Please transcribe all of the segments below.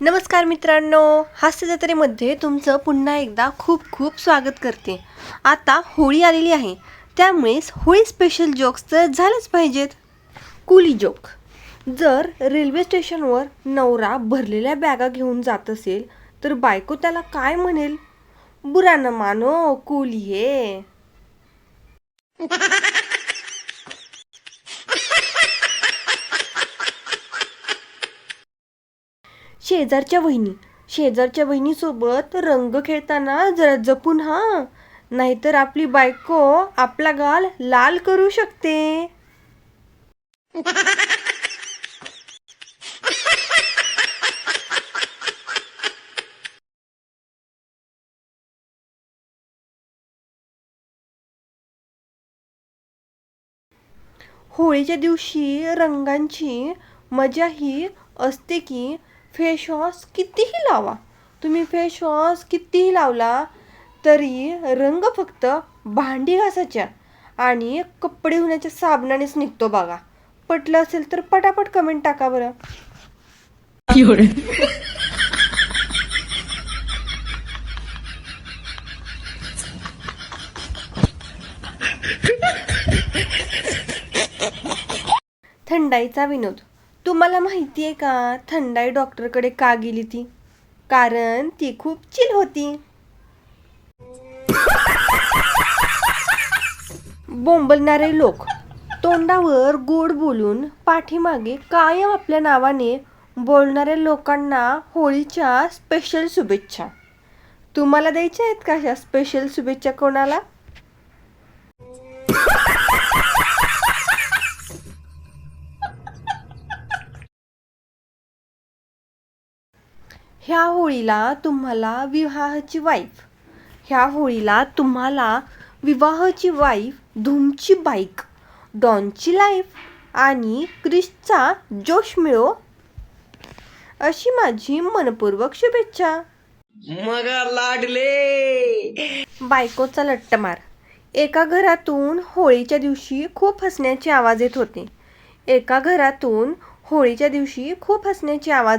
नमस्कार मित्रांनो, हास्य जत्रेमध्ये तुमचं पुन्हा एकदा खूप खूप स्वागत करते. आता होळी आलेली आहे, त्यामुळेच होळी स्पेशल जोक्स तर झालेच पाहिजेत. कुली जोक. जर रेल्वे स्टेशनवर नवरा भरलेल्या बॅगा घेऊन जात असेल तर बायको त्याला काय म्हणेल? बुरा न मानो, कुली हे. शेजारच्या वहिनीसोबत रंग खेळताना जरा जपून हा, नाहीतर आपली बायको आपला गाल लाल करू शकते. होळीच्या दिवशी रंगांची मजा ही असते की फेसवॉश कितीही लावा, तुम्ही फेसवॉश कितीही लावला तरी रंग फक्त भांडी घासायच्या आणि कपडे धुण्याच्या साबणानेच निघतो बघा. पटलं असेल तर पटापट कमेंट टाका बरं. थंडाईचा विनोद. तुम्हाला माहिती आहे का थंडाई डॉक्टरकडे का गेली ती? कारण ती खूप चिल होती. बोंबलणारे लोक. तोंडावर गोड बोलून पाठीमागे कायम आपल्या नावाने बोलणाऱ्या लोकांना होळीच्या स्पेशल शुभेच्छा. तुम्हाला द्यायच्या आहेत का अशा स्पेशल शुभेच्छा कोणाला? ह्या होळीला तुम्हाला विवाहाची वाईफ, धूमची बाईक, डॉनची लाईफ आणि क्रिसचा जोश मिळो अशी माझी मनपूर्वक शुभेच्छा. मगा लाडले. बायकोचा लट्टमार. एका घरातून होळीच्या दिवशी खूप हसण्याचे आवाज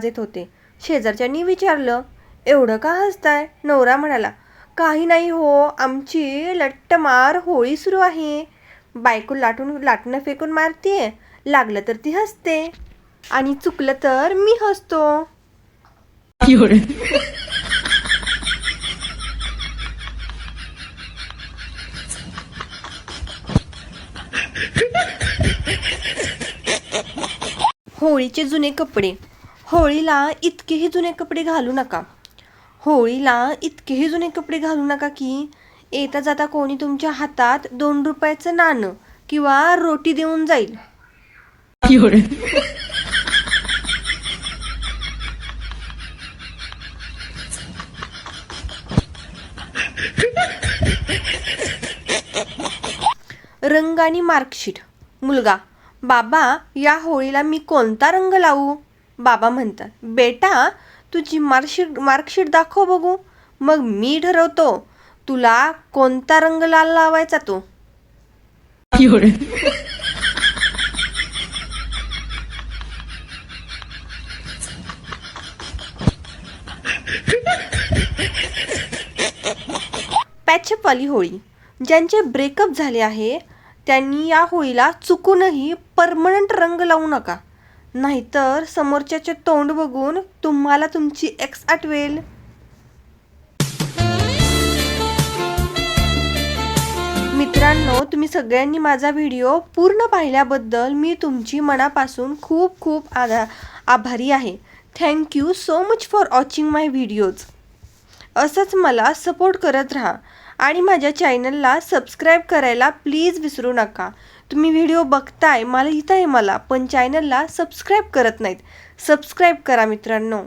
येत होते. शेजारच्यांनी विचारलं, एवढं का हसताय? नवरा म्हणाला, काही नाही हो, आमची लट्टमार होळी सुरू आहे. बायको लाटणं फेकून मारतीये, लागलं तर ती हसते आणि चुकलं तर मी हसतो. होळीचे जुने कपडे. होळीला इतकेही जुने कपडे घालू नका की येता जाता कोणी तुमच्या हातात 2 रुपयाचं नाणं किंवा रोटी देऊन जाईल. रंग आणि मार्कशीट. मुलगा, बाबा या होळीला मी कोणता रंग लावू? बाबा म्हणतात, बेटा तुझी मार्कशीट दाखव बघू, मग मी ठरवतो तुला कोणता रंग लाल लावायचा तो. पॅचअप वाली होळी. ज्यांचे ब्रेकअप झाले आहे त्यांनी या होळीला चुकूनही परमनंट रंग लावू नका, नाहीतर समोरच्याचे तोंड बघून तुम्हाला तुमची एक्स आठवेल. मित्रांनो, तुम्ही सगळ्यांनी माझा व्हिडिओ पूर्ण पाहिल्याबद्दल मी तुमची मनापासून खूप खूप आभारी आहे. Thank you so much for watching my videos. असंच मला सपोर्ट करत राहा आणि माझ्या चॅनलला सबस्क्राईब करायला प्लीज विसरू नका. तुम्ही व्हिडिओ बघताय, मला पण चॅनलला सबस्क्राईब करत नाहीत. सबस्क्राईब करा मित्रांनो.